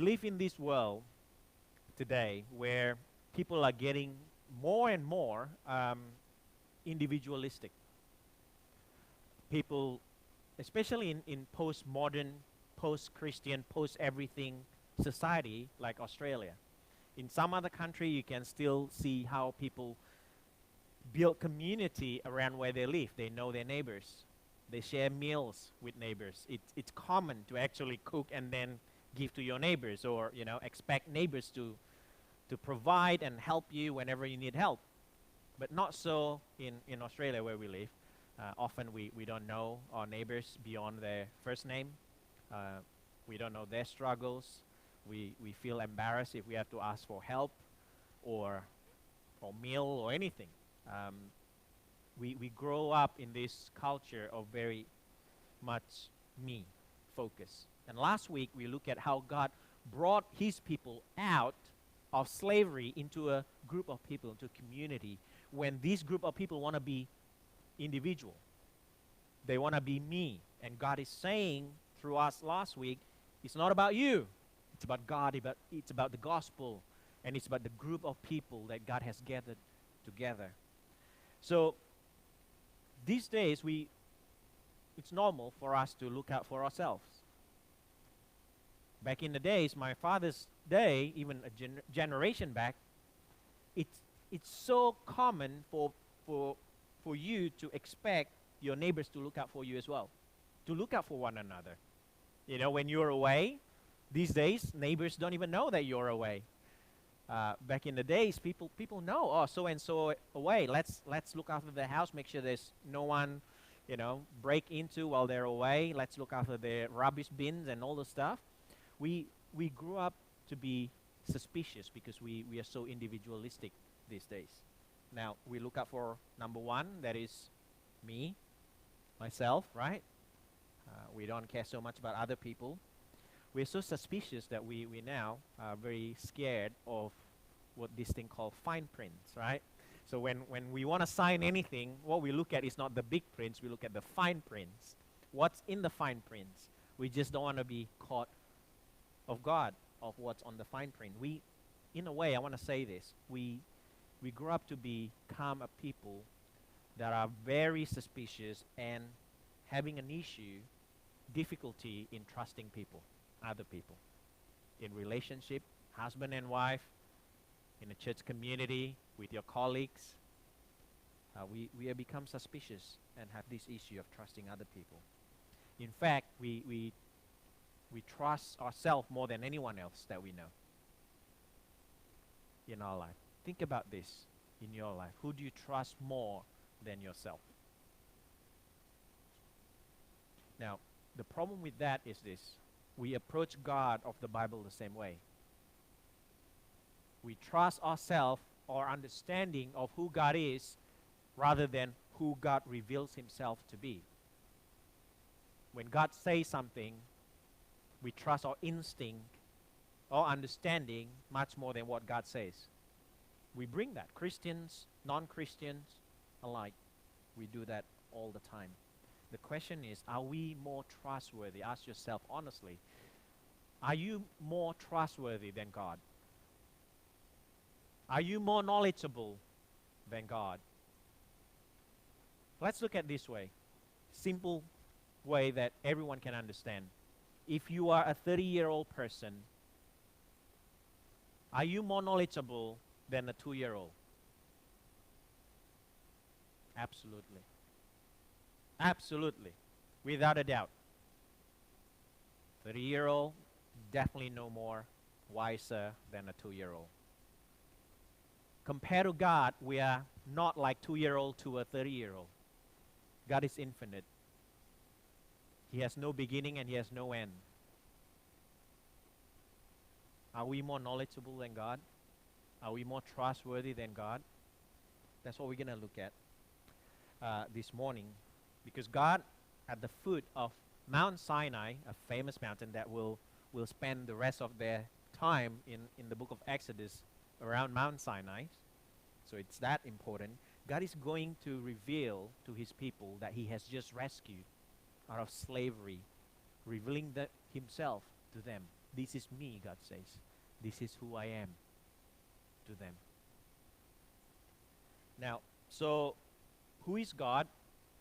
live in this world today where people are getting more and more individualistic. People, especially in post-modern, post-Christian, post-everything society like Australia. In some other country, you can still see how people build community around where they live. They know their neighbors. They share meals with neighbors. It's common to actually cook and then give to your neighbors, or expect neighbors to provide and help you whenever you need help. But not so in Australia where we live. Often we don't know our neighbors beyond their first name. We don't know their struggles. We feel embarrassed if we have to ask for help or meal or anything. We grow up in this culture of very much me focus. And last week we looked at how God brought his people out of slavery into a group of people, into a community, when this group of people want to be individual. They want to be me. And God is saying through us last week, it's not about you. It's about God. It's about the gospel. And it's about the group of people that God has gathered together. So these days, it's normal for us to look out for ourselves. Back in the days, my father's day, even a generation back, it's so common for you to expect your neighbors to look out for you as well, to look out for one another. When you're away, these days, neighbors don't even know that you're away. Back in the days, people know, oh, so and so away. Let's look after the house, make sure there's no one, break into while they're away. Let's look after their rubbish bins and all the stuff. We grew up to be suspicious because we are so individualistic these days. Now, we look out for number one, that is me, myself, right? We don't care so much about other people. We're so suspicious that we now are very scared of what this thing called fine prints, right? So when we want to sign anything, what we look at is not the big prints, we look at the fine prints. What's in the fine prints? We just don't want to be caught of God, of what's on the fine print. In a way, I want to say this, we grew up to become a people that are very suspicious and having an issue, difficulty in trusting people, other people. In relationship, husband and wife, in a church community, with your colleagues, we have become suspicious and have this issue of trusting other people. In fact, we trust ourselves more than anyone else that we know in our life. Think about this in your life. Who do you trust more than yourself? Now, the problem with that is this. We approach God of the Bible the same way. We trust ourselves, our understanding of who God is, rather than who God reveals himself to be. When God says something, we trust our instinct, our understanding, much more than what God says. We bring that. Christians, non-Christians alike, we do that all the time. The question is, are we more trustworthy? Ask yourself honestly. Are you more trustworthy than God? Are you more knowledgeable than God? Let's look at this way. Simple way that everyone can understand. If you are a 30-year-old person, are you more knowledgeable than a 2-year-old? Absolutely. Absolutely. Without a doubt. 30-year-old, definitely no more wiser than a 2-year-old. Compared to God, we are not like 2-year-old to a 30-year-old. God is infinite. He has no beginning and he has no end. Are we more knowledgeable than God? Are we more trustworthy than God? That's what we're going to look at this morning. Because God, at the foot of Mount Sinai, a famous mountain that will spend the rest of their time in the book of Exodus around Mount Sinai, so it's that important, God is going to reveal to his people that he has just rescued out of slavery, revealing himself to them. This is me, God says. This is who I am to them. Now, so who is God?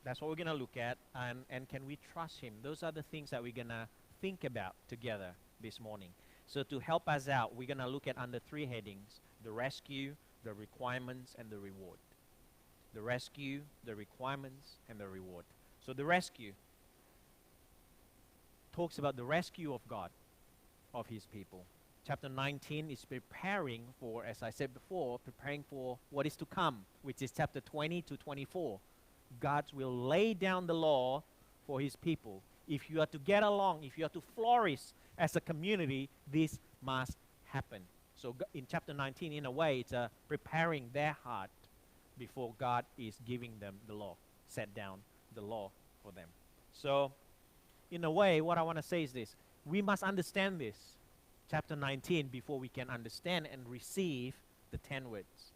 That's what we're going to look at. And can we trust Him? Those are the things that we're going to think about together this morning. So to help us out, we're going to look at under three headings: the rescue, the requirements, and the reward. The rescue, the requirements, and the reward. So the rescue talks about the rescue of God, of His people. Chapter 19 is preparing for, as I said before, preparing for what is to come, which is chapter 20 to 24. God will lay down the law for His people. If you are to get along, if you are to flourish as a community, this must happen. So in chapter 19, in a way, it's preparing their heart before God is giving them the law, set down the law for them. So in a way, what I want to say is this: we must understand this, chapter 19, before we can understand and receive the 10 words,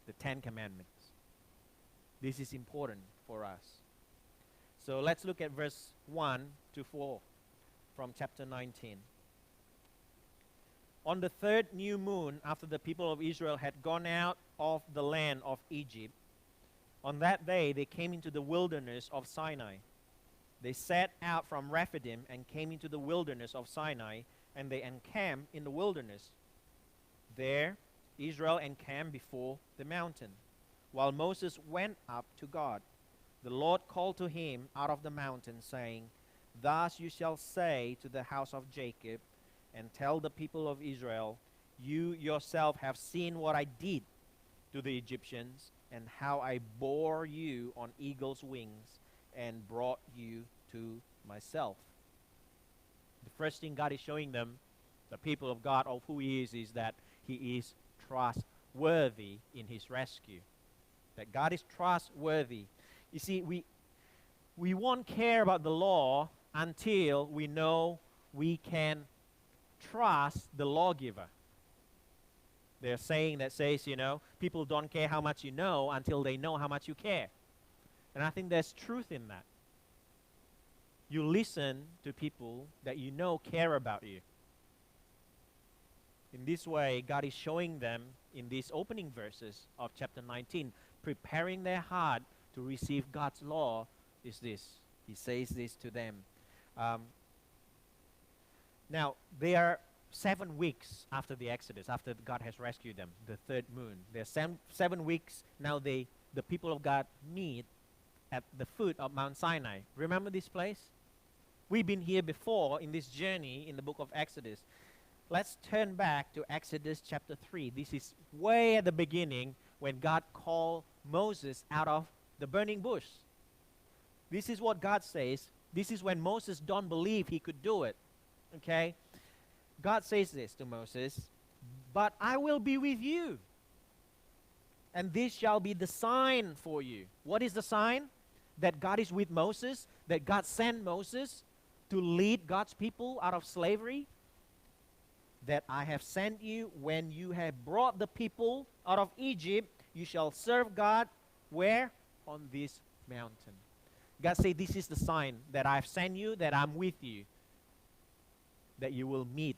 the 10 commandments. This is important for us. So let's look at verse 1 to 4 from chapter 19. On the third new moon, after the people of Israel had gone out of the land of Egypt, on that day they came into the wilderness of Sinai. They set out from Rephidim and came into the wilderness of Sinai, and they encamped in the wilderness. There Israel encamped before the mountain, while Moses went up to God. The Lord called to him out of the mountain, saying, Thus you shall say to the house of Jacob, and tell the people of Israel, You yourself have seen what I did to the Egyptians, and how I bore you on eagle's wings, and brought you to myself. The first thing God is showing them, the people of God, of who He is that He is trustworthy in His rescue. That God is trustworthy. You see, we won't care about the law until we know we can trust the lawgiver. There's a saying that says, people don't care how much you know until they know how much you care. And I think there's truth in that. You listen to people that you know care about you. In this way, God is showing them in these opening verses of chapter 19, preparing their heart to receive God's law is this. He says this to them. Now, they are 7 weeks after the Exodus, after God has rescued them, the third moon. There are 7 weeks. Now the people of God meet at the foot of Mount Sinai. Remember this place? We've been here before in this journey in the book of Exodus. Let's turn back to Exodus chapter 3. This is way at the beginning when God called Moses out of the burning bush. This is what God says. This is when Moses don't believe he could do it. Okay? God says this to Moses, But I will be with you, and this shall be the sign for you. What is the sign? That God is with Moses, that God sent Moses to lead God's people out of slavery. That I have sent you when you have brought the people out of Egypt, you shall serve God where? On this mountain. God said, this is the sign that I've sent you, that I'm with you, that you will meet.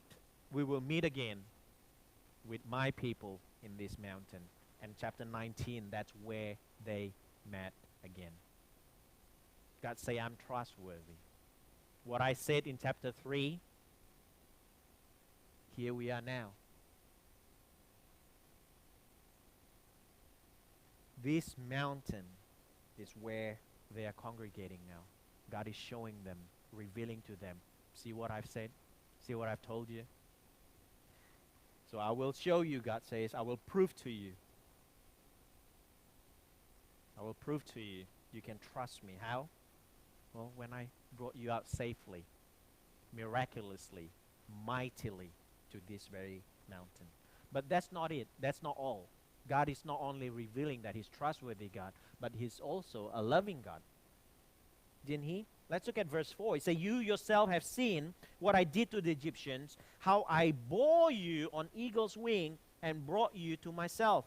We will meet again with my people in this mountain. And chapter 19, that's where they met again. God say, I'm trustworthy. What I said in chapter 3, here we are now. This mountain is where they are congregating now. God is showing them, revealing to them. See what I've said? See what I've told you? So I will show you, God says, I will prove to you. I will prove to you. You can trust me. How? Well, when I brought you out safely, miraculously, mightily to this very mountain. But that's not it. That's not all. God is not only revealing that He's trustworthy God, but He's also a loving God. Didn't He? Let's look at verse 4. It says, You yourself have seen what I did to the Egyptians, how I bore you on eagle's wing and brought you to myself.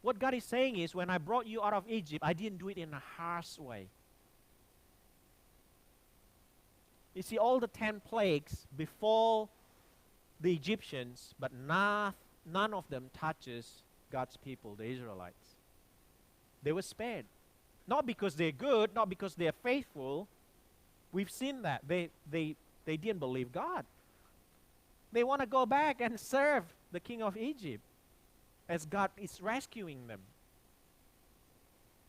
What God is saying is, when I brought you out of Egypt, I didn't do it in a harsh way. You see, all the 10 plagues befall the Egyptians, but none of them touches God's people, the Israelites. They were spared. Not because they're good, not because they're faithful. We've seen that. They didn't believe God. They want to go back and serve the king of Egypt as God is rescuing them.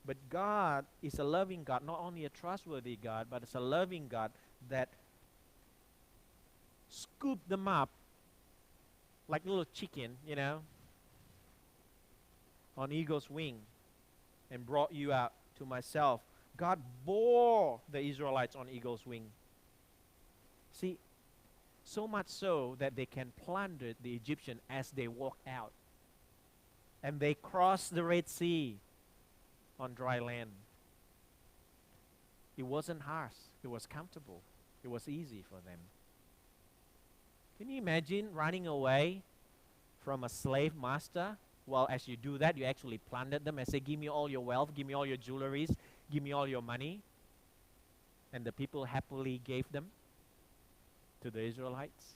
But God is a loving God, not only a trustworthy God, but it's a loving God that scooped them up like little chicken, on eagle's wing and brought you out to myself. God bore the Israelites on eagle's wing. See, so much so that they can plunder the Egyptian as they walk out. And they cross the Red Sea on dry land. It wasn't harsh. It was comfortable. It was easy for them. Can you imagine running away from a slave master? Well, as you do that, you actually plundered them and say, give me all your wealth, give me all your jewelries, give me all your money. And the people happily gave them to the Israelites.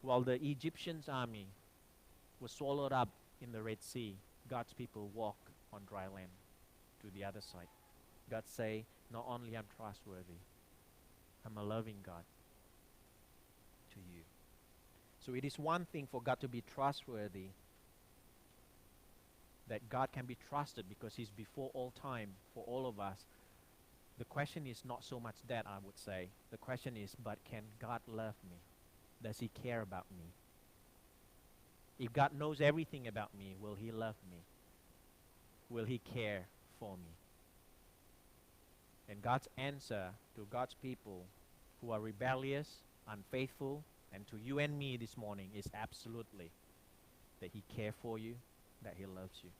While the Egyptians' army was swallowed up in the Red Sea, God's people walk on dry land to the other side. God say, not only I'm trustworthy, I'm a loving God to you. So it is one thing for God to be trustworthy, that God can be trusted because He's before all time for all of us. The question is not so much that, I would say. The question is, but can God love me? Does He care about me? If God knows everything about me, will He love me? Will He care for me? And God's answer to God's people who are rebellious, unfaithful, and to you and me this morning is absolutely that He cares for you, that He loves you.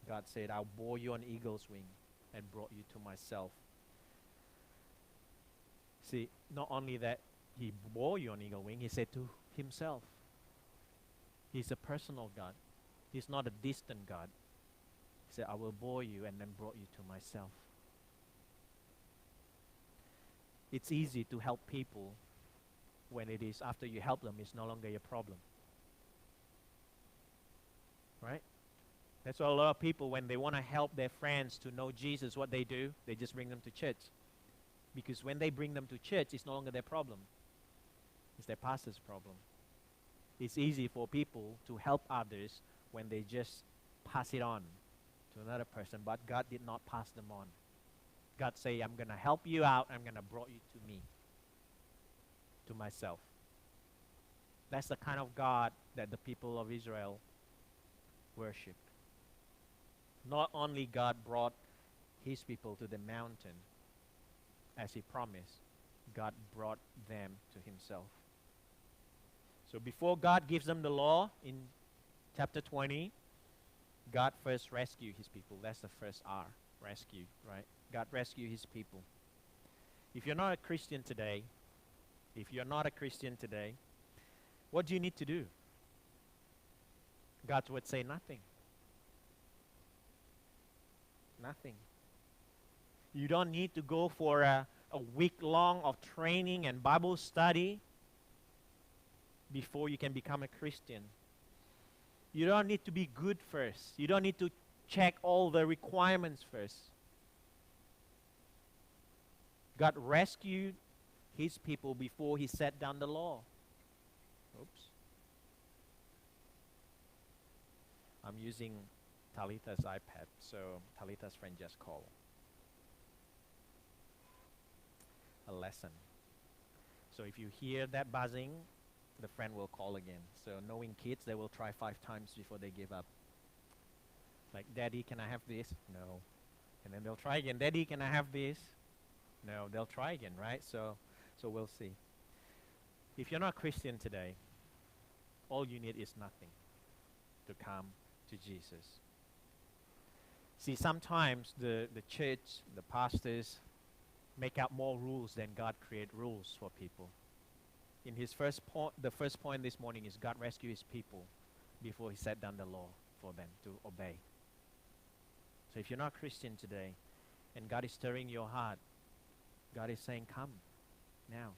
God said, I'll bore you on eagle's wing and brought you to myself. See, not only that He bore you on eagle wing, He said to Himself. He's a personal God. He's not a distant God. He said, I will bore you and then brought you to myself. It's easy to help people when it is after you help them, it's no longer your problem. Right? That's why a lot of people, when they want to help their friends to know Jesus, what they do, they just bring them to church. Because when they bring them to church, it's no longer their problem. It's their pastor's problem. It's easy for people to help others when they just pass it on to another person, but God did not pass them on. God say, I'm going to help you out, I'm going to bring you to me, to myself. That's the kind of God that the people of Israel worship. Not only God brought His people to the mountain, as He promised, God brought them to Himself. So before God gives them the law in chapter 20, God first rescued His people. That's the first R, rescue, right? God rescued His people. If you're not a Christian today, what do you need to do? God's word say nothing. Nothing. You don't need to go for a week long of training and Bible study before you can become a Christian. You don't need to be good first. You don't need to check all the requirements first. God rescued His people before He set down the law. Oops. I'm using Talitha's iPad, so Talitha's friend just called. A lesson. So if you hear that buzzing, the friend will call again. So knowing kids, they will try 5 times before they give up. Like, Daddy, can I have this? No. And then they'll try again. Daddy, can I have this? No. They'll try again, right? So we'll see. If you're not a Christian today, all you need is nothing to come to Jesus. See, sometimes the church, the pastors, make up more rules than God create rules for people. In his the first point this morning is God rescued His people before He set down the law for them to obey. So if you're not a Christian today and God is stirring your heart God is saying, come now.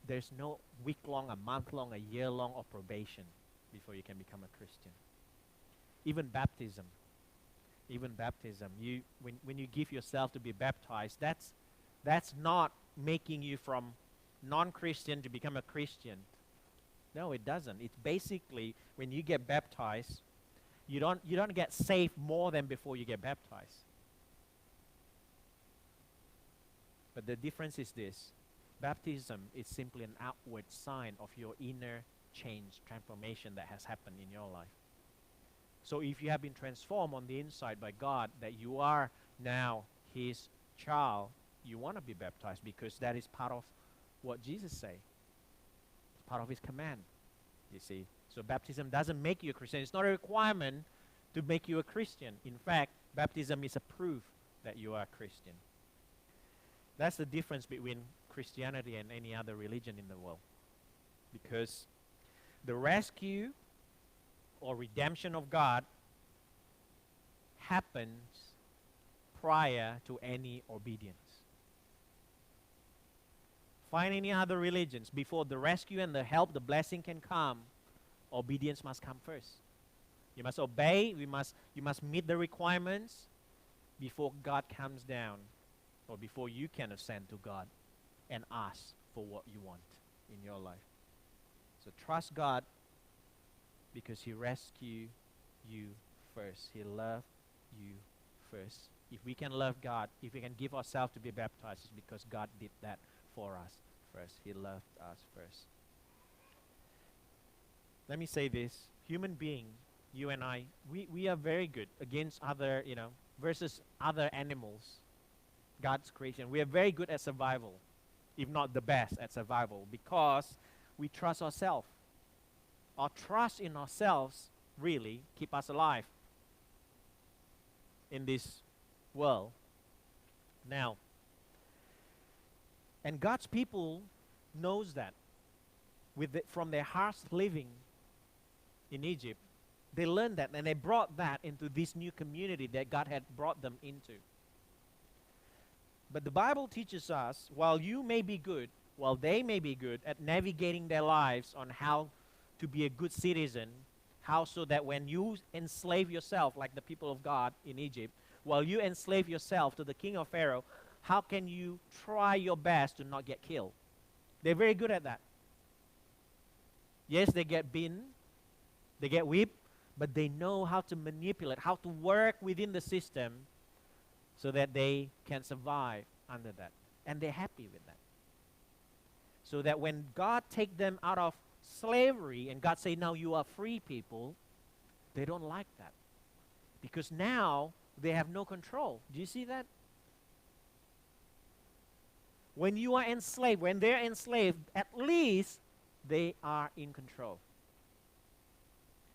There's no week long, a month long, a year long of probation before you can become a Christian. Even baptism. When you give yourself to be baptized, that's not making you from non-Christian to become a Christian. No, it doesn't. It's basically when you get baptized, you don't get saved more than before you get baptized. But the difference is this. Baptism is simply an outward sign of your inner change, transformation that has happened in your life. So if you have been transformed on the inside by God, that you are now His child, you want to be baptized because that is part of what Jesus said. It's part of His command, you see. So baptism doesn't make you a Christian. It's not a requirement to make you a Christian. In fact, baptism is a proof that you are a Christian. That's the difference between Christianity and any other religion in the world. Because the rescue or redemption of God happens prior to any obedience. Find any other religions. Before the rescue and the help, the blessing can come, obedience must come first. You must obey, you must meet the requirements before God comes down, or before you can ascend to God and ask for what you want in your life. So trust God because He rescued you first. He loved you first. If we can love God, if we can give ourselves to be baptized, it's because God did that for us first. He loved us first. Let me say this. Human being, you and I, we are very good against other, versus other animals. God's creation. We are very good at survival, if not the best at survival, because we trust ourselves. Our trust in ourselves really keep us alive in this world. Now, and God's people knows that from their harsh living in Egypt, they learned that and they brought that into this new community that God had brought them into. But the Bible teaches us, while you may be good, while they may be good at navigating their lives on how to be a good citizen, how so that when you enslave yourself, like the people of God in Egypt, while you enslave yourself to the king of Pharaoh, how can you try your best to not get killed? They're very good at that. Yes, they get beaten, they get whipped, but they know how to manipulate, how to work within the system so that they can survive under that. And they're happy with that. So that when God take them out of slavery and God say, now you are free people, they don't like that. Because now they have no control. Do you see that? When you are enslaved, when they're enslaved, at least they are in control.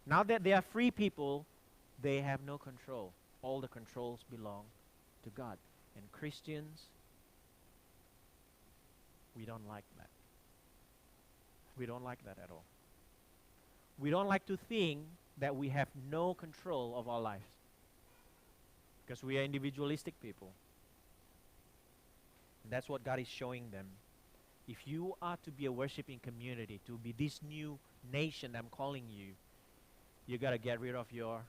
Now that they are free people, they have no control. All the controls belong to God. And Christians, we don't like that. We don't like that at all. We don't like to think that we have no control of our lives because we are individualistic people. And that's what God is showing them. If you are to be a worshiping community, to be this new nation I'm calling you, you got to get rid of your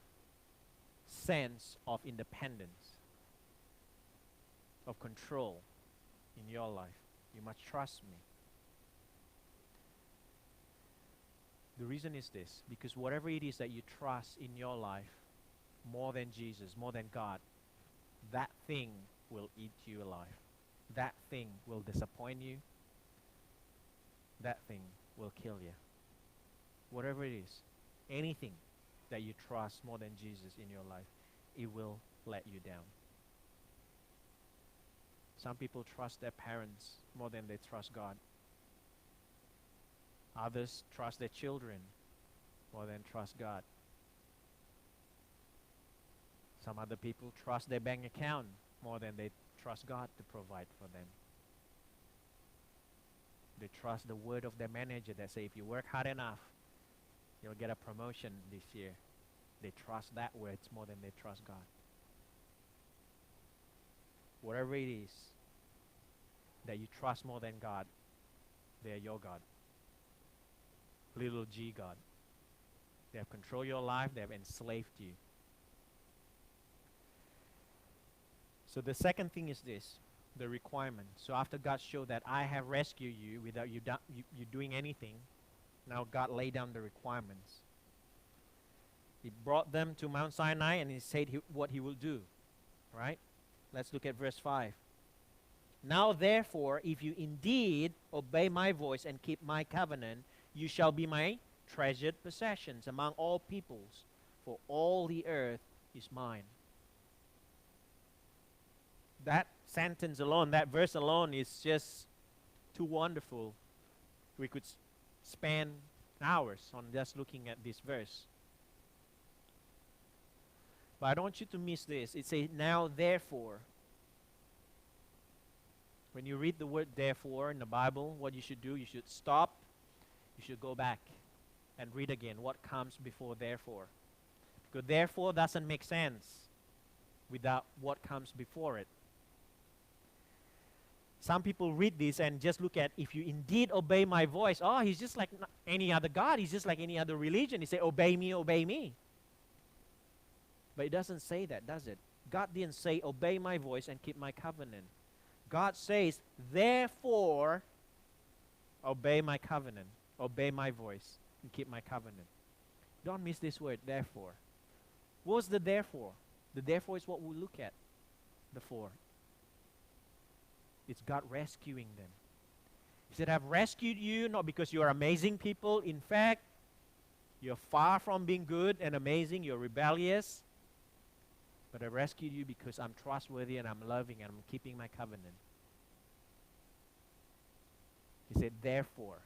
sense of independence, of control in your life. You must trust me. The reason is this, because whatever it is that you trust in your life more than Jesus, more than God, that thing will eat you alive. That thing will disappoint you. That thing will kill you. Whatever it is, anything that you trust more than Jesus in your life, it will let you down. Some people trust their parents more than they trust God. Others trust their children more than trust God. Some other people trust their bank account more than they trust God to provide for them. They trust the word of their manager that say, if you work hard enough, you'll get a promotion this year. They trust that words more than they trust God. whatever it is that you trust more than God, they are your God. Little g God. They have controlled your life, they have enslaved you. So the second thing is this, the requirement. So after God showed that I have rescued you without you doing anything, now God laid down the requirements. He brought them to Mount Sinai and he said what he will do. Right? Let's look at verse 5. Now therefore, if you indeed obey my voice and keep my covenant, you shall be my treasured possessions among all peoples, for all the earth is mine. That sentence alone, that verse alone is just too wonderful. We could spend hours on just looking at this verse. But I don't want you to miss this. It says, now therefore. When you read the word therefore in the Bible, what you should do, you should stop, you should go back and read again what comes before therefore. Because therefore doesn't make sense without what comes before it. Some people read this and just look at, if you indeed obey my voice, oh, he's just like any other God. He's just like any other religion. He say, obey me, obey me. But it doesn't say that, does it? God didn't say, obey my voice and keep my covenant. God says, therefore, obey my covenant, obey my voice, and keep my covenant. Don't miss this word, therefore. What's the therefore? The therefore is what we look at, the for. It's God rescuing them. He said, I've rescued you not because you are amazing people. In fact, you're far from being good and amazing. You're rebellious. But I rescued you because I'm trustworthy and I'm loving and I'm keeping my covenant. He said, therefore.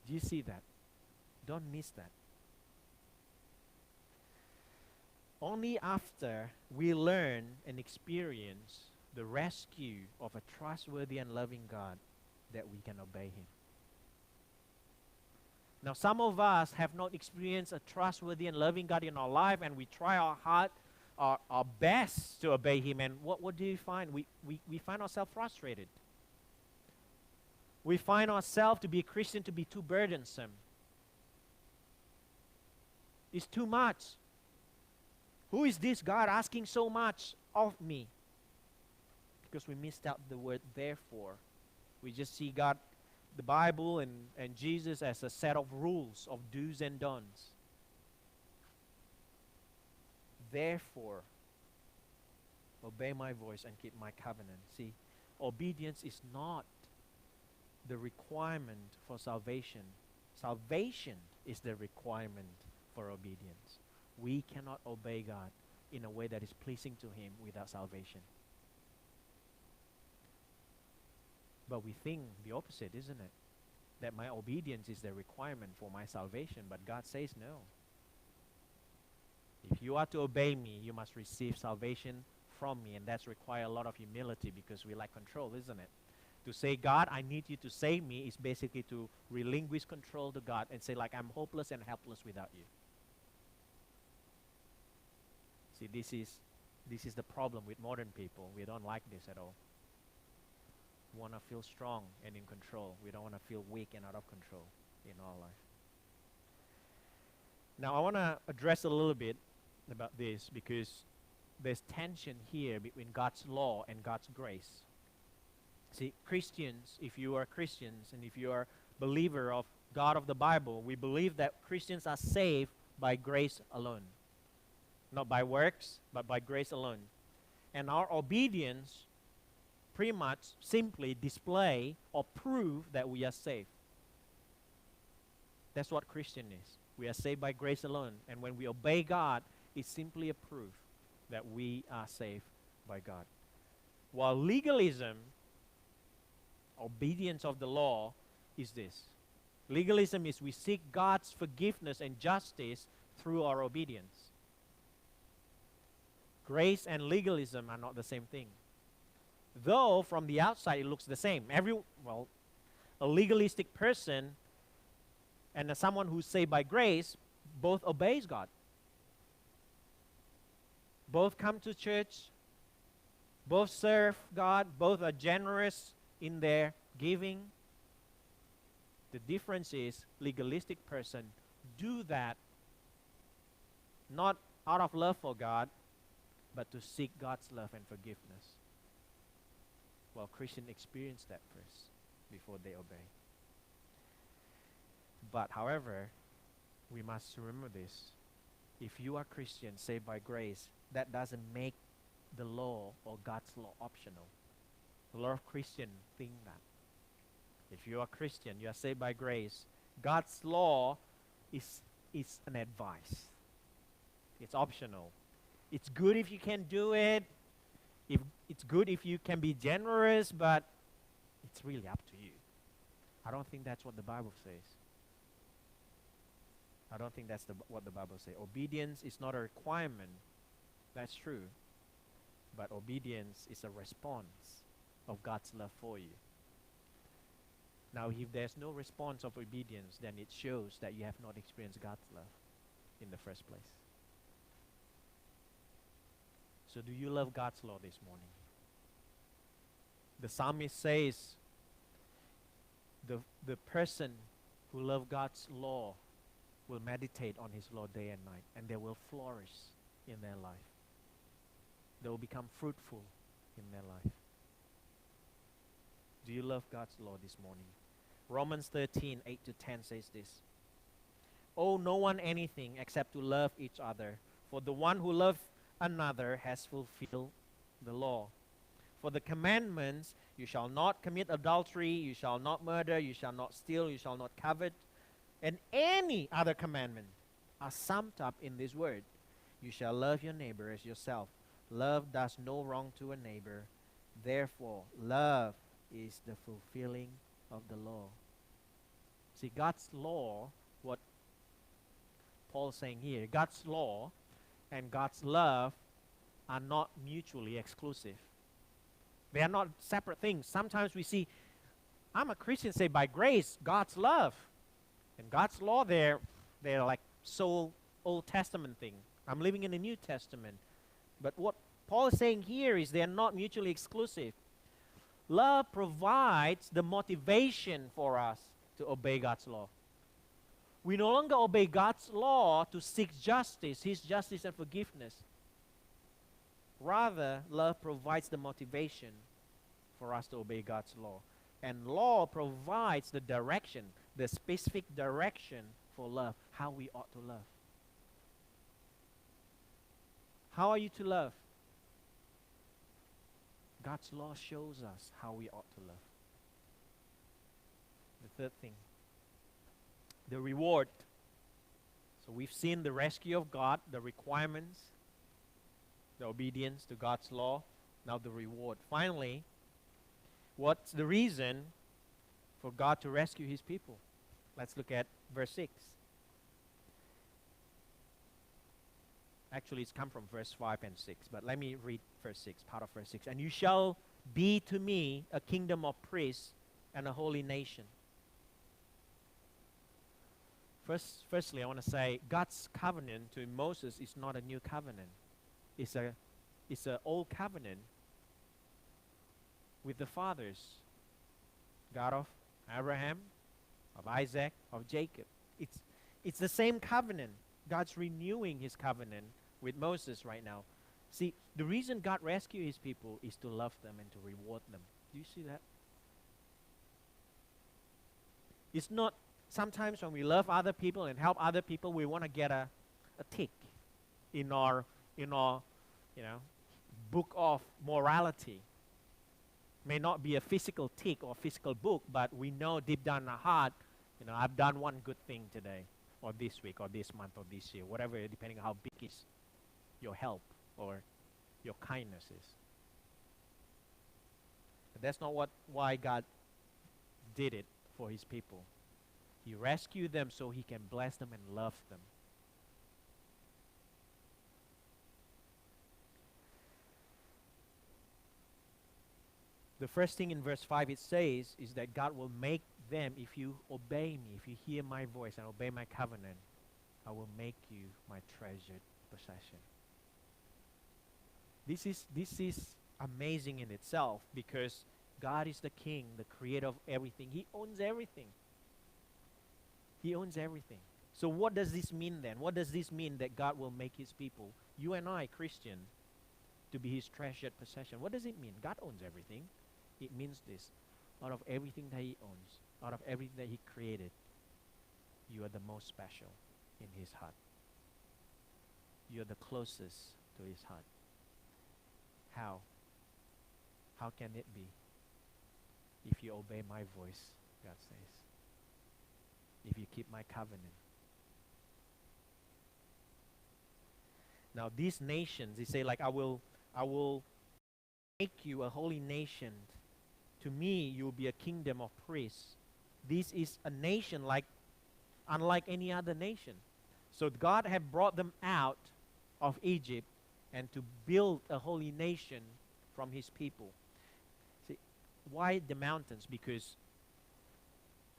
Do you see that? Don't miss that. Only after we learn and experience the rescue of a trustworthy and loving God that we can obey Him. Now, some of us have not experienced a trustworthy and loving God in our life, and we try our hard, our best to obey Him, and what do you find? We find ourselves frustrated. We find ourselves to be a Christian to be too burdensome. It's too much. Who is this God asking so much of me? Because we missed out the word therefore. We just see God, the Bible and Jesus as a set of rules, of do's and don'ts. Therefore, obey my voice and keep my covenant. See, obedience is not the requirement for salvation. Salvation is the requirement for obedience. We cannot obey God in a way that is pleasing to Him without salvation. But we think the opposite, isn't it? That my obedience is the requirement for my salvation, but God says no. If you are to obey me, you must receive salvation from me, and that's require a lot of humility because we lack control, isn't it? To say, God, I need you to save me is basically to relinquish control to God and say, like, I'm hopeless and helpless without you. See, this is the problem with modern people. We don't like this at all. We want to feel strong and in control. We don't want to feel weak and out of control in our life. Now, I want to address a little bit about this because there's tension here between God's law and God's grace. See, Christians, if you are Christians and if you are a believer of God of the Bible, we believe that Christians are saved by grace alone. Not by works, but by grace alone. And our obedience pretty much simply display or prove that we are saved. That's what Christian is. We are saved by grace alone. And when we obey God, it's simply a proof that we are saved by God. While legalism, obedience of the law, is this. Legalism is we seek God's forgiveness and justice through our obedience. Grace and legalism are not the same thing. Though from the outside it looks the same. A legalistic person and someone who's saved by grace both obeys God. Both come to church. Both serve God, both are generous in their giving. The difference is legalistic person do that not out of love for God, but to seek God's love and forgiveness. Well, Christians experience that first before they obey. But however, we must remember this. If you are Christian, saved by grace, that doesn't make the law or God's law optional. A lot of Christians think that. If you are Christian, you are saved by grace, God's law is an advice. It's optional. It's good if you can do it. It's good if you can be generous, but it's really up to you. I don't think that's what the Bible says. I don't think that's what the Bible says. Obedience is not a requirement. That's true. But obedience is a response of God's love for you. Now, if there's no response of obedience, then it shows that you have not experienced God's love in the first place. So do you love God's law this morning? The psalmist says, the person who loves God's law will meditate on his law day and night, and they will flourish in their life. They will become fruitful in their life. Do you love God's law this morning? Romans 13, 8-10 says this. Owe no one anything except to love each other, for the one who loves another has fulfilled the law. For the commandments, you shall not commit adultery, you shall not murder, you shall not steal, you shall not covet, and any other commandment are summed up in this word. You shall love your neighbor as yourself. Love does no wrong to a neighbor. Therefore, love is the fulfilling of the law. See, God's law, what Paul's saying here, God's law and God's love are not mutually exclusive. They are not separate things. Sometimes we see, I'm a Christian saved by grace, God's love. And God's law, they're like so Old Testament thing. I'm living in the New Testament. But what Paul is saying here is they're not mutually exclusive. Love provides the motivation for us to obey God's law. We no longer obey God's law to seek justice, His justice and forgiveness. Rather, love provides the motivation for us to obey God's law. And law provides the direction, the specific direction for love, how we ought to love. How are you to love? God's law shows us how we ought to love. The third thing, the reward. So we've seen the rescue of God, the requirements, the obedience to God's law, now the reward. Finally, what's the reason for God to rescue His people? Let's look at verse 6. Actually, it's come from verse 5 and 6, but let me read verse 6, part of verse 6. And you shall be to me a kingdom of priests and a holy nation. Firstly, I want to say God's covenant to Moses is not a new covenant. It's an old covenant with the fathers, God of Abraham, of Isaac, of Jacob. It's the same covenant. God's renewing His covenant with Moses right now. See, the reason God rescued His people is to love them and to reward them. Do you see that? It's not sometimes when we love other people and help other people, we want to get a tick in our book of morality. May not be a physical tick or physical book, but we know deep down in our heart, I've done one good thing today, or this week, or this month, or this year, whatever, depending on how big is your help or your kindness is. But that's not why God did it for His people. He rescued them so He can bless them and love them. The first thing in verse 5 it says is that God will make them, if you obey me, if you hear my voice and obey my covenant, I will make you my treasured possession. This is amazing in itself because God is the king, the creator of everything. He owns everything. He owns everything. So what does this mean then? What does this mean that God will make his people, you and I, Christian, to be his treasured possession? What does it mean? God owns everything. It means this. Out of everything that he owns, out of everything that he created, you are the most special in his heart. You are the closest to his heart. How? How can it be? If you obey my voice, God says. If you keep my covenant. Now these nations, he say like, I will make you a holy nation. To me, you will be a kingdom of priests. This is a nation unlike any other nation. So God had brought them out of Egypt and to build a holy nation from his people. See, why the mountains? Because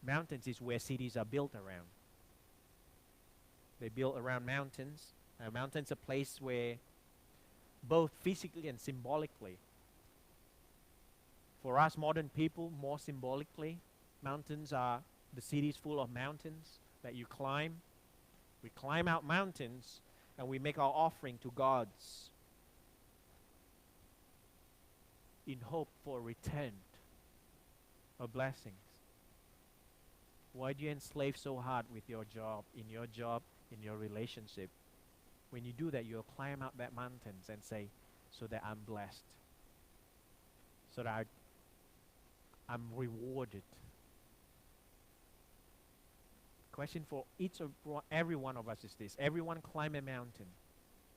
mountains is where cities are built around. They built around mountains. Mountains are a place where both physically and symbolically. For us modern people, more symbolically, mountains are the cities full of mountains that you climb. We climb out mountains and we make our offering to gods in hope for return of blessings. Why do you enslave so hard with your job, in your relationship? When you do that, you'll climb out that mountains and say, so that I'm blessed, so that I'm rewarded. Question for every one of us is this. Everyone climb a mountain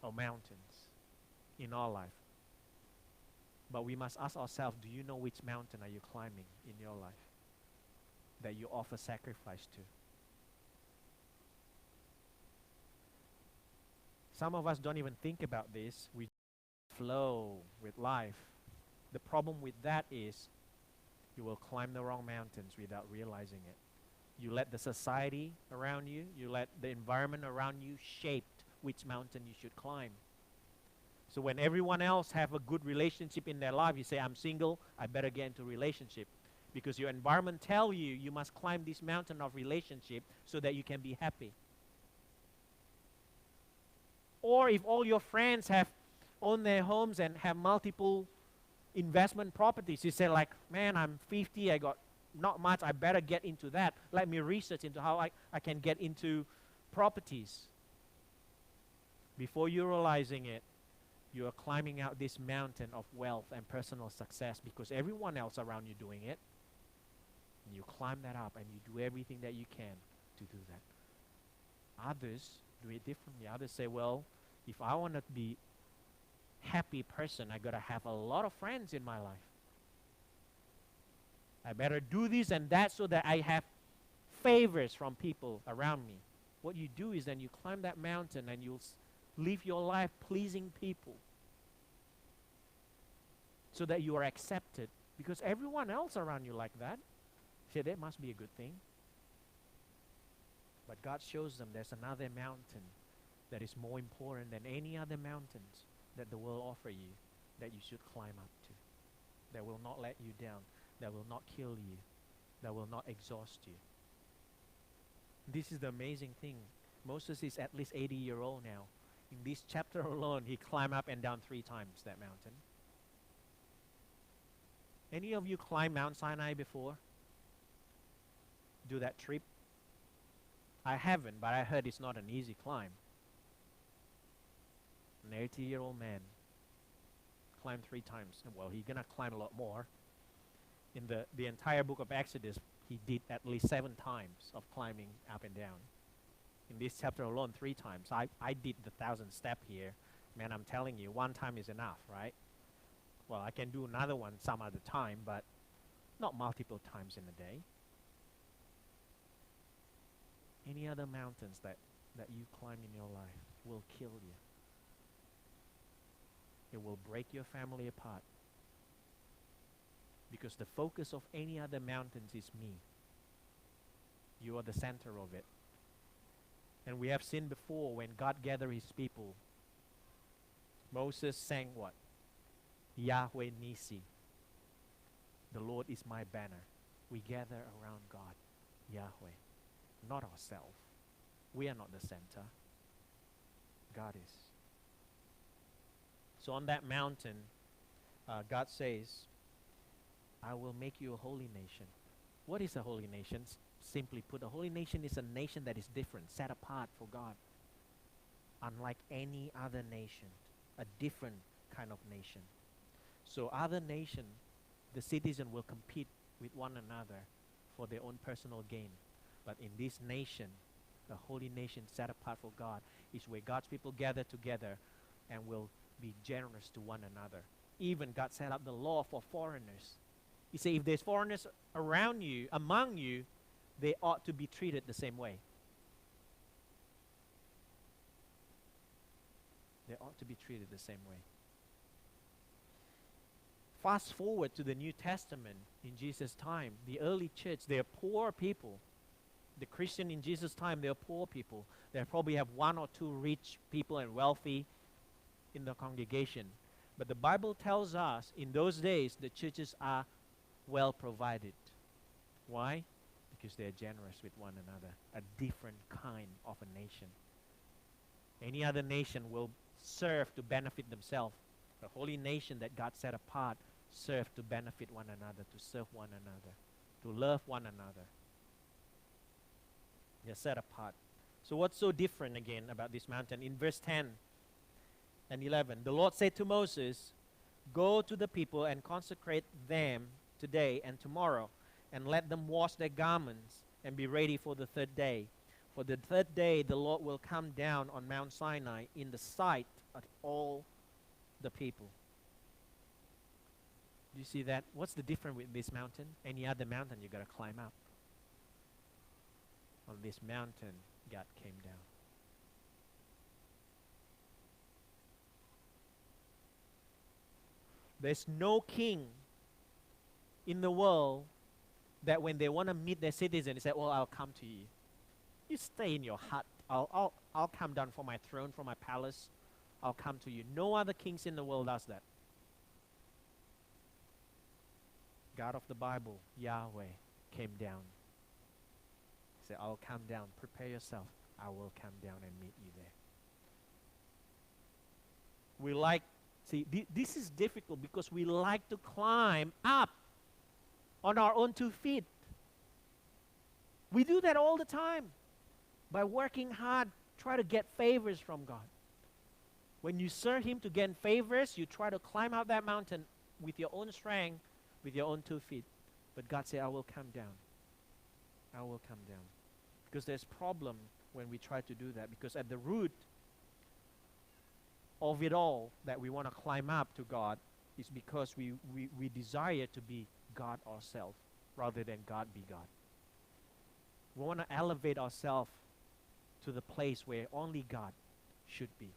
or mountains in our life. But we must ask ourselves, do you know which mountain are you climbing in your life that you offer sacrifice to? Some of us don't even think about this. We flow with life. The problem with that is you will climb the wrong mountains without realizing it. You let the society around you, you let the environment around you shape which mountain you should climb. So when everyone else have a good relationship in their life, you say, I'm single, I better get into a relationship. Because your environment tell you, you must climb this mountain of relationship so that you can be happy. Or if all your friends have owned their homes and have multiple investment properties, you say like, man, I'm 50, I got not much, I better get into that. Let me research into how I can get into properties. Before you're realizing it, you are climbing out this mountain of wealth and personal success because everyone else around you doing it. And you climb that up and you do everything that you can to do that. Others do it differently. Others say, well, if I want to be happy person, I got to have a lot of friends in my life. I better do this and that so that I have favors from people around me. What you do is then you climb that mountain and you'll live your life pleasing people so that you are accepted because everyone else around you like that. Say, that must be a good thing. But God shows them there's another mountain that is more important than any other mountains that the world offer you that you should climb up to, that will not let you down, that will not kill you, that will not exhaust you. This is the amazing thing. Moses is at least 80-year-old now. In this chapter alone, he climbed up and down 3 times that mountain. Any of you climb Mount Sinai before? Do that trip? I haven't, but I heard it's not an easy climb. An 80-year-old man climbed 3 times. Well, he's going to climb a lot more. In the entire book of Exodus, he did at least 7 times of climbing up and down. In this chapter alone, 3 times. I did the 1,000 step here. Man, I'm telling you, 1 time is enough, right? Well, I can do another one some other time, but not multiple times in a day. Any other mountains that you climb in your life will kill you. It will break your family apart. Because the focus of any other mountains is me. You are the center of it. And we have seen before when God gathered his people, Moses sang what? Yahweh Nisi. The Lord is my banner. We gather around God, Yahweh, not ourselves. We are not the center. God is. So on that mountain, God says, I will make you a holy nation. What is a holy nation? Simply put, a holy nation is a nation that is different, set apart for God. Unlike any other nation, a different kind of nation. So other nation, the citizen will compete with one another for their own personal gain. But in this nation, the holy nation set apart for God, is where God's people gather together and will be generous to one another. Even God set up the law for foreigners. He said if there's foreigners around you, among you, they ought to be treated the same way. They ought to be treated the same way. Fast forward to the New Testament in Jesus' time. The early church, they're poor people. The Christian in Jesus' time, they're poor people. They probably have one or two rich people and wealthy in the congregation. But the Bible tells us in those days the churches are well provided. Why? Because they're generous with one another. A different kind of a nation. Any other nation will serve to benefit themselves. The holy nation that God set apart serve to benefit one another, to serve one another, to love one another. They're set apart. So what's so different again about this mountain? In verse 10 and 11, the Lord said to Moses, go to the people and consecrate them today and tomorrow, and let them wash their garments and be ready for the third day. For the third day the Lord will come down on Mount Sinai in the sight of all the people. Do you see that? What's the difference with this mountain? Any other mountain you got to climb up. On this mountain, God came down. There's no king in the world that when they want to meet their citizens, they say, well, I'll come to you. You stay in your hut. I'll come down from my throne, from my palace. I'll come to you. No other kings in the world does that. God of the Bible, Yahweh, came down. He said, I'll come down. Prepare yourself. I will come down and meet you there. We like, see, this is difficult because we like to climb up on our own 2 feet. We do that all the time. By working hard, try to get favors from God. When you serve Him to gain favors, you try to climb up that mountain with your own strength, with your own 2 feet. But God said, I will come down. I will come down. Because there's problem when we try to do that. Because at the root of it all that we want to climb up to God is because we desire to be God ourselves rather than God be God. We want to elevate ourselves to the place where only God should be.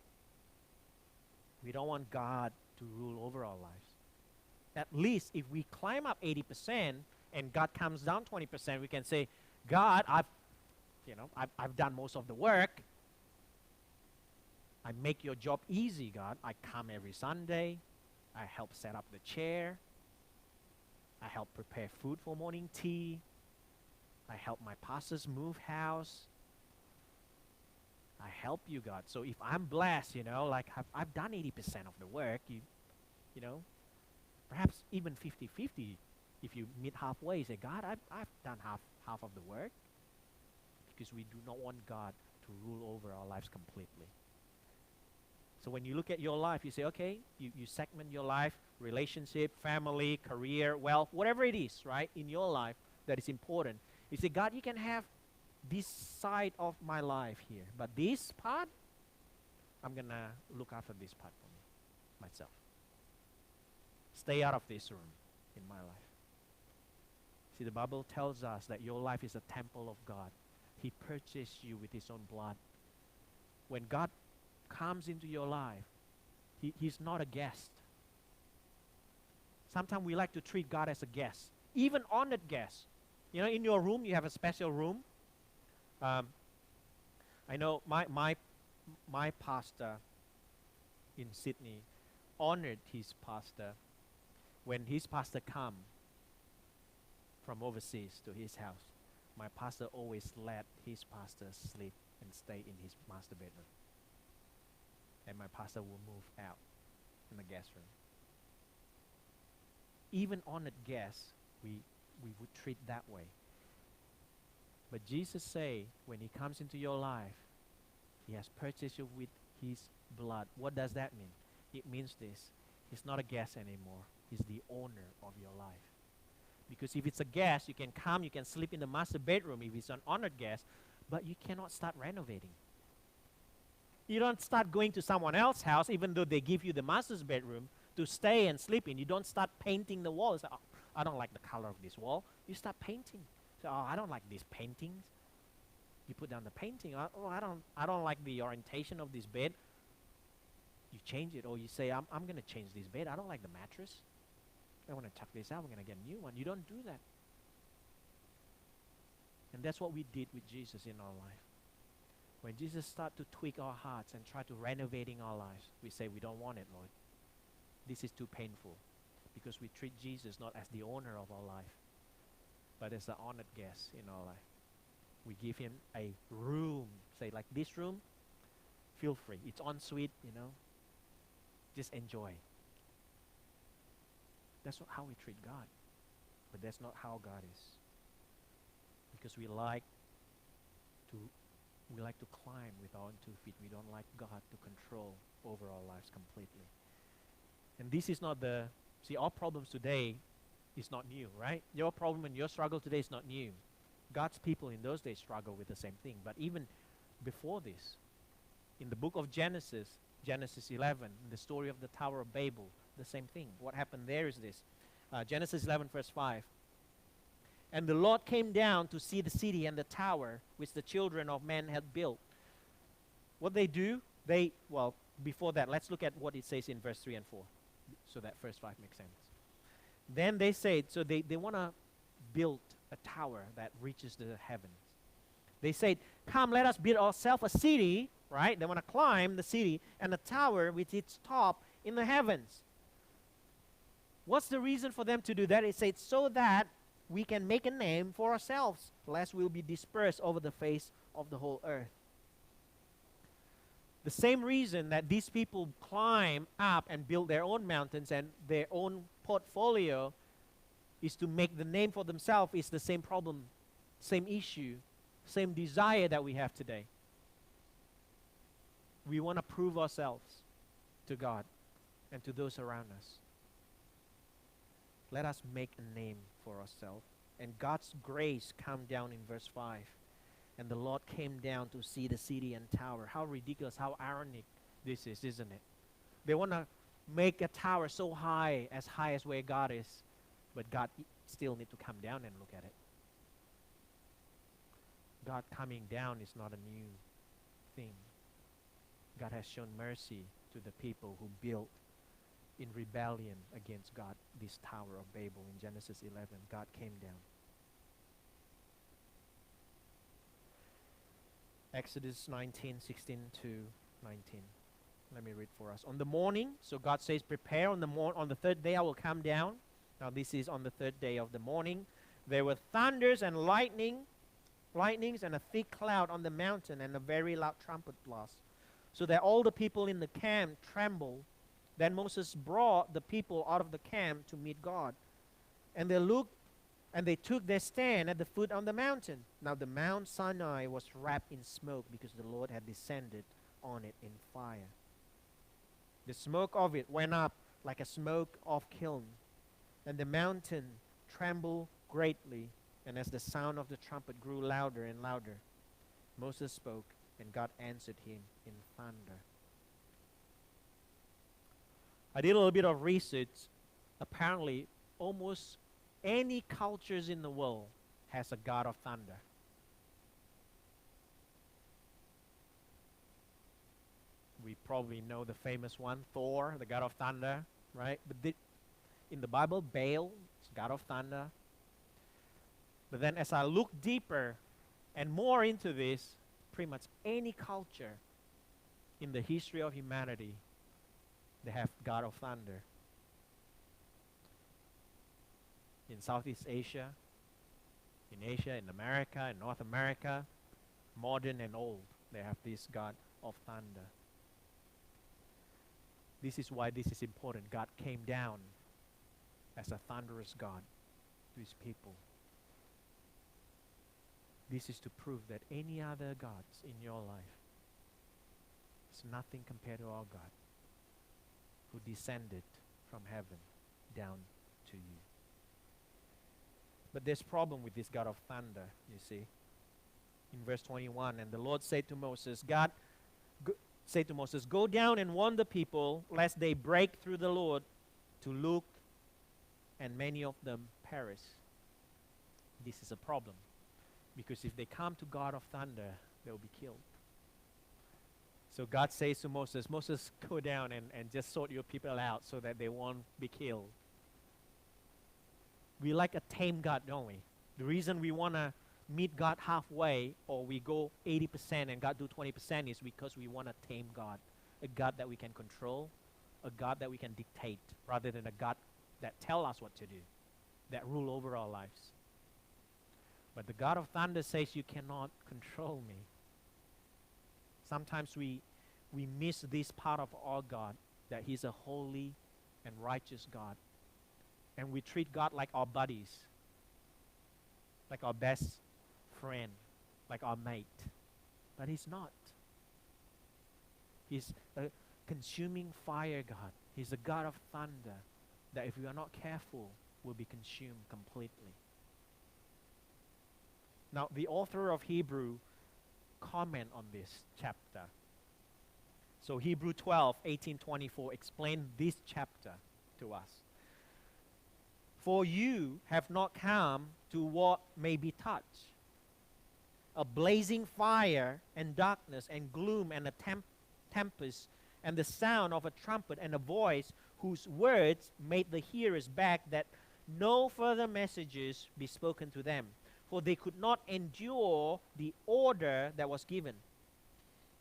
We don't want God to rule over our lives. At least if we climb up 80% and God comes down 20%, we can say, God, I've done most of the work. I make your job easy, God. I come every Sunday. I help set up the chair. I help prepare food for morning tea. I help my pastors move house. I help you, God. So if I'm blessed, like I've done 80% of the work, perhaps even 50-50. If you meet halfway, say, God, I've done half of the work. Because we do not want God to rule over our lives completely. So when you look at your life, you say, okay, you segment your life, relationship, family, career, wealth, whatever it is, right, in your life that is important. You say, God, you can have this side of my life here. But this part, I'm going to look after this part for me, myself. Stay out of this room in my life. See, the Bible tells us that your life is a temple of God. He purchased you with His own blood. When God comes into your life, He's not a guest. Sometimes we like to treat God as a guest, even honored guest. In your room, you have a special room. I know my pastor in Sydney honored his pastor when his pastor come from overseas to his house, my pastor always let his pastor sleep and stay in his master bedroom. And my pastor will move out in the guest room. Even honored guests, we would treat that way. But Jesus say, when he comes into your life, he has purchased you with his blood. What does that mean? It means this. He's not a guest anymore. He's the owner of your life. Because if it's a guest, you can come, you can sleep in the master bedroom if it's an honored guest, but you cannot start renovating. You don't start going to someone else's house, even though they give you the master's bedroom, to stay and sleep in. You don't start painting the walls. Oh, I don't like the color of this wall. You start painting. So, oh, I don't like these paintings. You put down the painting. Oh, I don't like the orientation of this bed. You change it, or you say, I'm going to change this bed. I don't like the mattress. I want to tuck this out. We're going to get a new one. You don't do that. And that's what we did with Jesus in our life. When Jesus started to tweak our hearts and try to renovating our lives, we say, we don't want it, Lord. This is too painful, because we treat Jesus not as the owner of our life, but as an honored guest in our life. We give him a room, say like this room, feel free. It's en suite, just enjoy. That's not how we treat God, but that's not how God is. Because we like to climb with our own 2 feet. We don't like God to control over our lives completely. And this is not our problems today is not new, right? Your problem and your struggle today is not new. God's people in those days struggle with the same thing. But even before this, in the book of Genesis 11, the story of the Tower of Babel, the same thing. What happened there is this. Genesis 11 verse 5. And the Lord came down to see the city and the tower which the children of men had built. What they do, before that, let's look at what it says in verse 3 and 4, so that verse 5 makes sense. Then they said, so they want to build a tower that reaches the heavens. They said, come, let us build ourselves a city, right? They want to climb the city and a tower with its top in the heavens. What's the reason for them to do that? It said, so that we can make a name for ourselves, lest we'll be dispersed over the face of the whole earth. The same reason that these people climb up and build their own mountains and their own portfolio is to make the name for themselves is the same problem, same issue, same desire that we have today. We want to prove ourselves to God and to those around us. Let us make a name for ourselves. And God's grace come down in verse 5. And the Lord came down to see the city and tower. How ridiculous, how ironic this is, isn't it? They want to make a tower so high as where God is. But God still need to come down and look at it. God coming down is not a new thing. God has shown mercy to the people who built in rebellion against God this Tower of Babel in Genesis 11. God came down. Exodus 19:16 to 19. Let me read for us. On the morning, so God says, prepare on the third day I will come down. Now this is on the third day of the morning. There were thunders and lightnings and a thick cloud on the mountain and a very loud trumpet blast, so that all the people in the camp trembled. Then Moses brought the people out of the camp to meet God. And they looked, and they took their stand at the foot of the mountain. Now the Mount Sinai was wrapped in smoke, because the Lord had descended on it in fire. The smoke of it went up like a smoke of kiln, and the mountain trembled greatly. And as the sound of the trumpet grew louder and louder, Moses spoke, and God answered him in thunder. I did a little bit of research. Apparently, almost any cultures in the world has a god of thunder. We probably know the famous one, Thor, the god of thunder, right? But in the Bible, Baal is god of thunder. But then as I look deeper and more into this, pretty much any culture in the history of humanity, they have god of thunder. in Southeast Asia, in America, in North America, modern and old, they have this God of thunder. This is why this is important. God came down as a thunderous God to his people. This is to prove that any other gods in your life is nothing compared to our God, who descended from heaven down to you. But there's a problem with this God of thunder, you see. In verse 21, and the Lord said to Moses, said to Moses, go down and warn the people, lest they break through the Lord to look, and many of them perish. This is a problem, because if they come to God of thunder, they will be killed. So God says to Moses, Moses, go down and just sort your people out so that they won't be killed. We like a tame God, don't we? The reason we want to meet God halfway, or we go 80% and God do 20%, is because we want a tame God. A God that we can control, a God that we can dictate, rather than a God that tell us what to do, that rule over our lives. But the God of thunder says, you cannot control me. Sometimes we miss this part of our God, that he's a holy and righteous God. And we treat God like our buddies, like our best friend, like our mate. But he's not. He's a consuming fire God. He's a God of thunder that if we are not careful, will be consumed completely. Now, the author of Hebrew comment on this chapter. So Hebrew 12:18-24 explain this chapter to us. For you have not come to what may be touched, a blazing fire and darkness and gloom and a tempest and the sound of a trumpet and a voice whose words made the hearers beg that no further messages be spoken to them, for they could not endure the order that was given.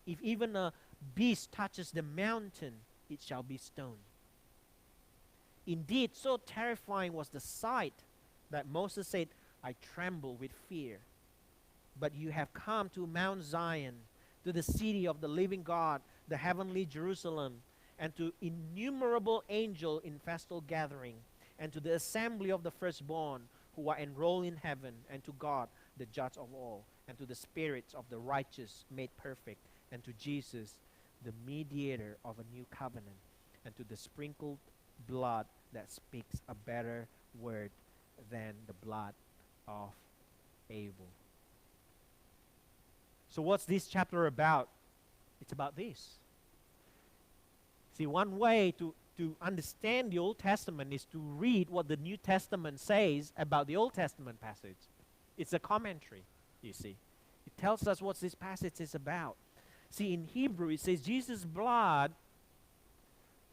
If even a beast touches the mountain, it shall be stoned. Indeed, so terrifying was the sight that Moses said, I tremble with fear. But you have come to Mount Zion, to the city of the living God, the heavenly Jerusalem, and to innumerable angels in festal gathering, and to the assembly of the firstborn who are enrolled in heaven, and to God, the judge of all, and to the spirits of the righteous made perfect, and to Jesus, the mediator of a new covenant, and to the sprinkled blood that speaks a better word than the blood of Abel. So what's this chapter about? It's about this. See, one way to understand the Old Testament is to read what the New Testament says about the Old Testament passage. It's a commentary, you see. It tells us what this passage is about. See, in Hebrew, it says Jesus' blood.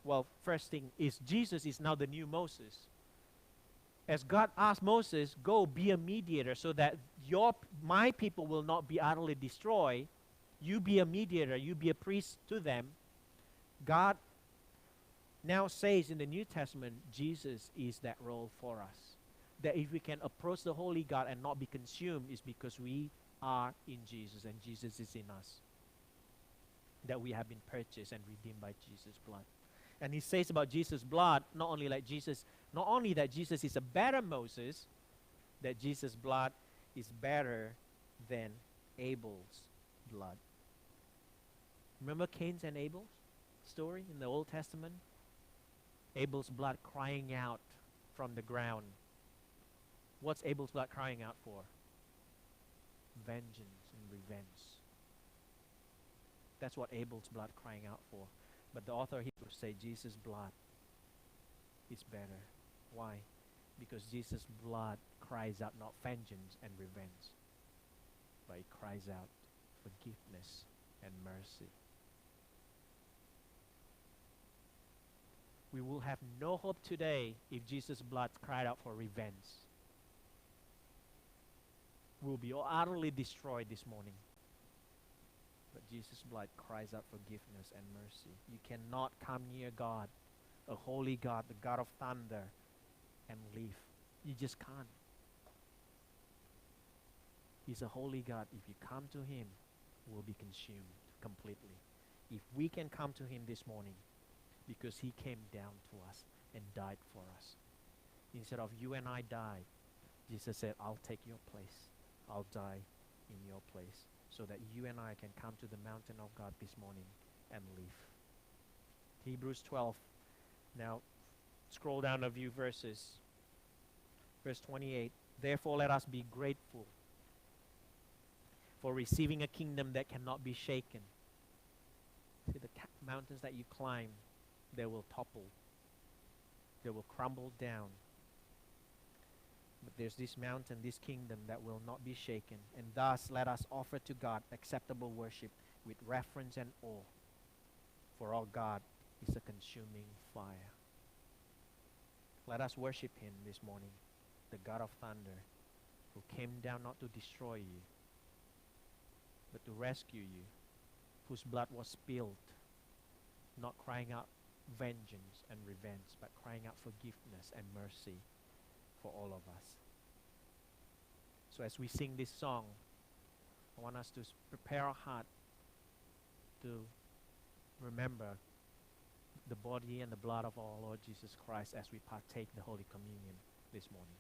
Well, first thing is Jesus is now the new Moses. As God asked Moses, go be a mediator so that my people will not be utterly destroyed. You be a mediator, you be a priest to them. God now says in the New Testament, Jesus is that role for us. That if we can approach the holy God and not be consumed, is because we are in Jesus and Jesus is in us. That we have been purchased and redeemed by Jesus' blood. And he says about Jesus' blood, not only that Jesus is a better Moses, that Jesus' blood is better than Abel's blood. Remember Cain's and Abel's story in the Old Testament? Abel's blood crying out from the ground. What's Abel's blood crying out for? Vengeance and revenge. That's what Abel's blood crying out for. But the author of Hebrews say Jesus' blood is better. Why? Because Jesus' blood cries out not vengeance and revenge, but it cries out forgiveness and mercy. We will have no hope today if Jesus' blood cried out for revenge. We'll be utterly destroyed this morning. But Jesus' blood cries out forgiveness and mercy. You cannot come near God, a holy God, the God of thunder, and live You just can't. He's a holy God. If you come to him, we'll be consumed completely. If we can come to him this morning, because he came down to us and died for us. Instead of you and I die, Jesus said, I'll take your place. I'll die in your place so that you and I can come to the mountain of God this morning and live. Hebrews 12. Now, scroll down a few verses. Verse 28. Therefore, let us be grateful for receiving a kingdom that cannot be shaken. See, the mountains that you climb, they will topple. They will crumble down. But there's this mountain, this kingdom that will not be shaken. And thus, let us offer to God acceptable worship with reverence and awe. For our God is a consuming fire. Let us worship him this morning, the God of thunder, who came down not to destroy you, but to rescue you, whose blood was spilled, not crying out vengeance and revenge, but crying out forgiveness and mercy for all of us. So as we sing this song, I want us to prepare our heart to remember the body and the blood of our Lord Jesus Christ as we partake the Holy Communion this morning.